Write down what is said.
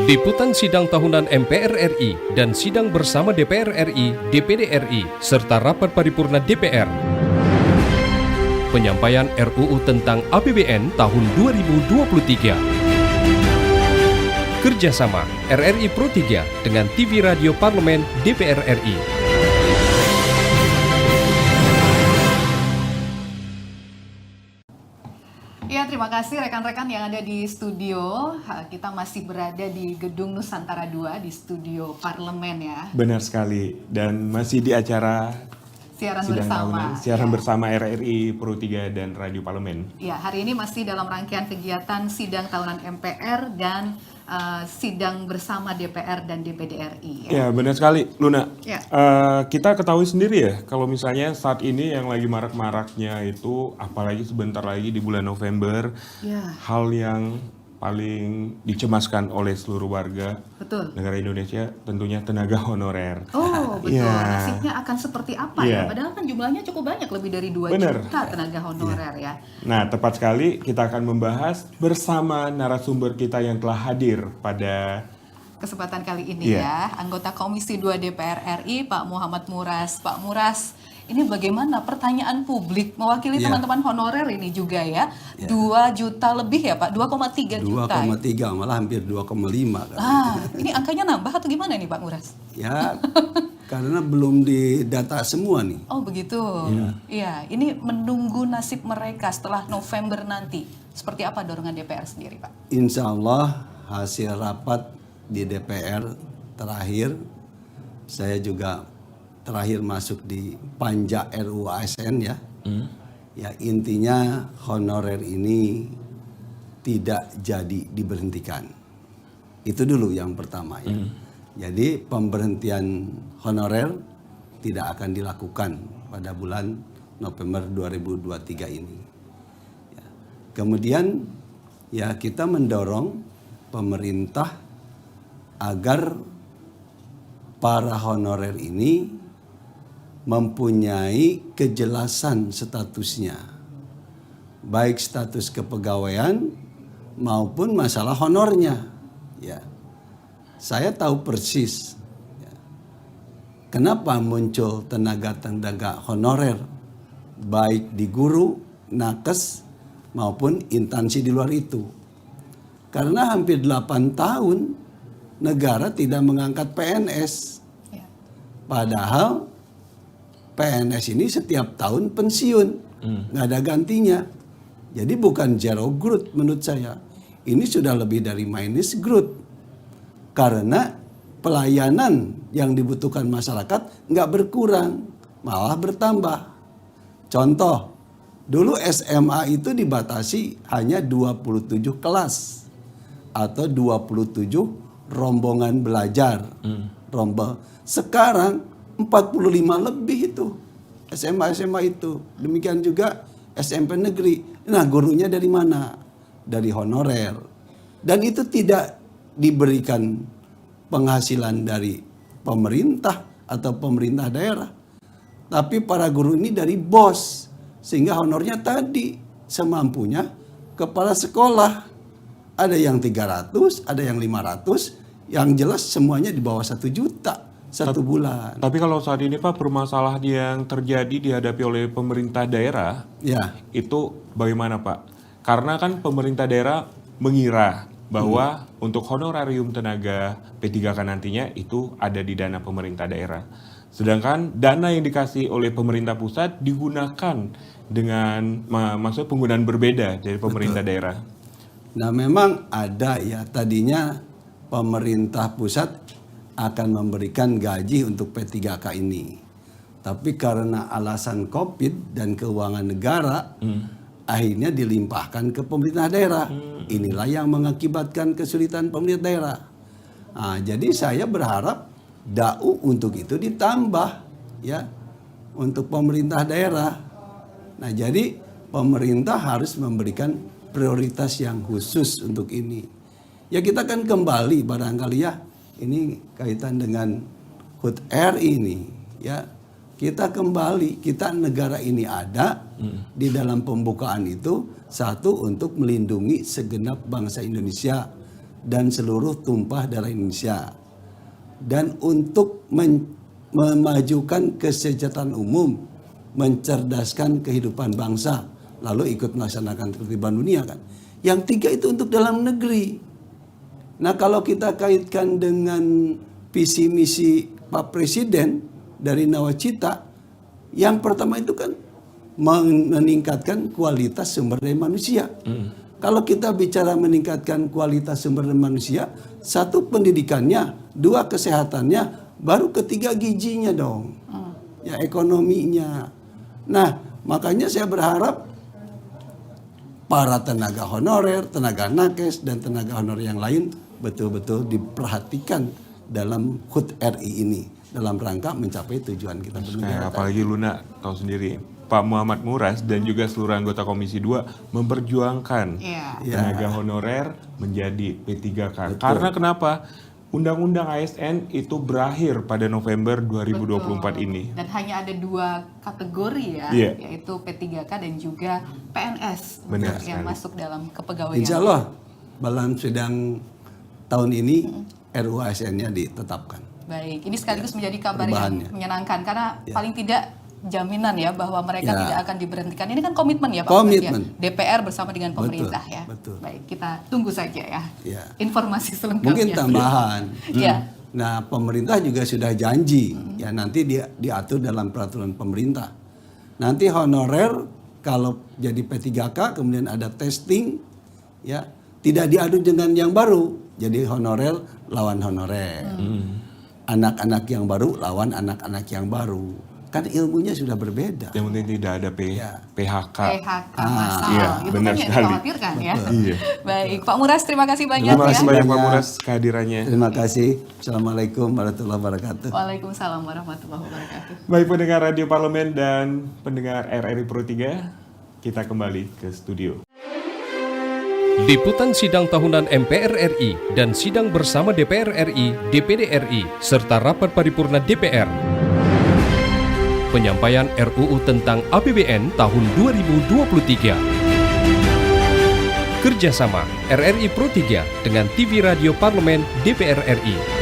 Liputan sidang tahunan MPR RI dan sidang bersama DPR RI, DPD RI, serta rapat paripurna DPR. Penyampaian RUU tentang APBN tahun 2023. Kerjasama RRI Pro 3 dengan TV Radio Parlemen DPR RI. Ya, terima kasih rekan-rekan yang ada di studio. Kita masih berada di Gedung Nusantara 2 di studio Parlemen ya. Benar sekali, dan masih di acara Siaran sidang bersama. tahunan, siaran Ya. bersama RRI Pro 3 dan Radio Parlemen. Ya, hari ini masih dalam rangkaian kegiatan sidang tahunan MPR dan sidang bersama DPR dan DPD RI. Ya, benar sekali, Luna. Ya. Kita ketahui sendiri ya, kalau misalnya saat ini yang lagi marak-maraknya itu, apalagi sebentar lagi di bulan November, Ya. hal yang paling dicemaskan oleh seluruh warga Betul. negara Indonesia tentunya tenaga honorer. Oh, betul. Ya. Nasibnya akan seperti apa ya? Ya. Padahal kan jumlahnya cukup banyak, lebih dari 2 Bener. juta tenaga honorer ya. Nah, tepat sekali kita akan membahas bersama narasumber kita yang telah hadir pada Kesempatan kali ini ya, anggota Komisi 2 DPR RI, Pak Muhammad Muras. Pak Muras, ini bagaimana pertanyaan publik mewakili teman-teman honorer ini juga ya? 2 juta lebih ya Pak, 2,3 juta. 2,3 malah hampir 2,5 kan. Ini angkanya nambah atau gimana nih Pak Muras? Ya, karena belum didata semua nih. Oh begitu. Iya, ini menunggu nasib mereka setelah November nanti. Seperti apa dorongan DPR sendiri Pak? Insya Allah hasil rapat di DPR terakhir, saya juga terakhir masuk di Panja RUU ASN ya. Ya, intinya honorer ini tidak jadi diberhentikan. Itu dulu yang pertama ya. Jadi pemberhentian honorer tidak akan dilakukan pada bulan November 2023 ini. Ya. Kemudian ya kita mendorong pemerintah agar para honorer ini mempunyai kejelasan statusnya, baik status kepegawaian maupun masalah honornya. Ya, saya tahu persis ya, kenapa muncul tenaga-tenaga honorer, baik di guru, nakes maupun instansi di luar itu. Karena hampir 8 tahun negara tidak mengangkat PNS. Padahal PNS ini setiap tahun pensiun, nggak ada gantinya. Jadi bukan zero growth menurut saya. Ini sudah lebih dari minus growth. Karena pelayanan yang dibutuhkan masyarakat nggak berkurang, malah bertambah. Contoh, dulu SMA itu dibatasi hanya 27 kelas atau 27 rombongan belajar. Sekarang 45 lebih itu SMA itu. Demikian juga SMP negeri. Nah, gurunya dari mana? Dari honorer. Dan itu tidak diberikan penghasilan dari pemerintah atau pemerintah daerah. Tapi para guru ini dari bos. Sehingga honornya tadi semampunya kepala sekolah. Ada yang 300, ada yang 500, yang jelas semuanya di bawah 1 juta satu bulan. Tapi kalau saat ini Pak, permasalahan yang terjadi dihadapi oleh pemerintah daerah, Ya, itu bagaimana Pak? Karena kan pemerintah daerah mengira bahwa untuk honorarium tenaga P3K nantinya itu ada di dana pemerintah daerah. Sedangkan dana yang dikasih oleh pemerintah pusat digunakan dengan maksud penggunaan berbeda dari pemerintah daerah. nah memang ada ya, tadinya pemerintah pusat akan memberikan gaji untuk P3K ini. Tapi karena alasan COVID dan keuangan negara, akhirnya dilimpahkan ke pemerintah daerah. Inilah yang mengakibatkan kesulitan pemerintah daerah. Nah, jadi saya berharap DAU untuk itu ditambah ya untuk pemerintah daerah. Nah, jadi pemerintah harus memberikan prioritas yang khusus untuk ini. Ya kita kan kembali barangkali ya, ini kaitan dengan HUT RI ini ya. Kita kembali, kita negara ini ada di dalam pembukaan itu, satu untuk melindungi segenap bangsa Indonesia dan seluruh tumpah darah Indonesia. Dan untuk memajukan kesejahteraan umum, mencerdaskan kehidupan bangsa, lalu ikut melaksanakan Tertiban Dunia kan. Yang 3 itu untuk dalam negeri. Nah kalau kita kaitkan dengan visi misi Pak Presiden dari Nawacita, yang pertama itu kan meningkatkan kualitas sumber daya manusia. Kalau kita bicara meningkatkan kualitas sumber daya manusia, 1 pendidikannya, 2 kesehatannya, baru ketiga gizinya dong. Ya ekonominya. Nah makanya saya berharap para tenaga honorer, tenaga nakes, dan tenaga honorer yang lain betul-betul diperhatikan dalam HUT RI ini dalam rangka mencapai tujuan kita bernegara. Apalagi Luna tahu sendiri, Pak Muhammad Muras dan juga seluruh anggota Komisi 2 memperjuangkan tenaga honorer menjadi P3K. Betul. Karena kenapa? Undang-undang ASN itu berakhir pada November 2024 ini. Dan hanya ada 2 kategori ya, yaitu P3K dan juga PNS yang masuk dalam kepegawaian. Insya Allah dalam sidang tahun ini RUU ASN-nya ditetapkan. Baik, ini sekaligus menjadi kabar yang menyenangkan karena paling tidak jaminan ya bahwa mereka tidak akan diberhentikan. Ini kan komitmen ya Pak Komitmen. Ya? DPR bersama dengan pemerintah ya. Betul. Baik, kita tunggu saja ya. Informasi selengkapnya. Mungkin tambahan. Ya. Nah, pemerintah juga sudah janji ya nanti dia diatur dalam peraturan pemerintah. Nanti honorer kalau jadi P3K kemudian ada testing ya tidak diadu dengan yang baru. Jadi honorer lawan honorer. Anak-anak yang baru lawan anak-anak yang baru. Kan ilmunya sudah berbeda. Yang penting tidak ada PHK. PHK masal. Iya, itu benar kan yang sekali. dikhawatirkan ya. Iya. Baik, Pak Muras terima kasih banyak Terima kasih ya. banyak Pak Muras kehadirannya. Terima kasih. Assalamualaikum warahmatullahi wabarakatuh. Waalaikumsalam warahmatullahi wabarakatuh. Baik pendengar Radio Parlemen dan pendengar RRI Pro 3, kita kembali ke studio. Liputan sidang tahunan MPR RI dan sidang bersama DPR RI, DPD RI, serta rapat paripurna DPR. Penyampaian RUU tentang APBN tahun 2023. Kerjasama RRI Pro 3 dengan TV Radio Parlemen DPR RI.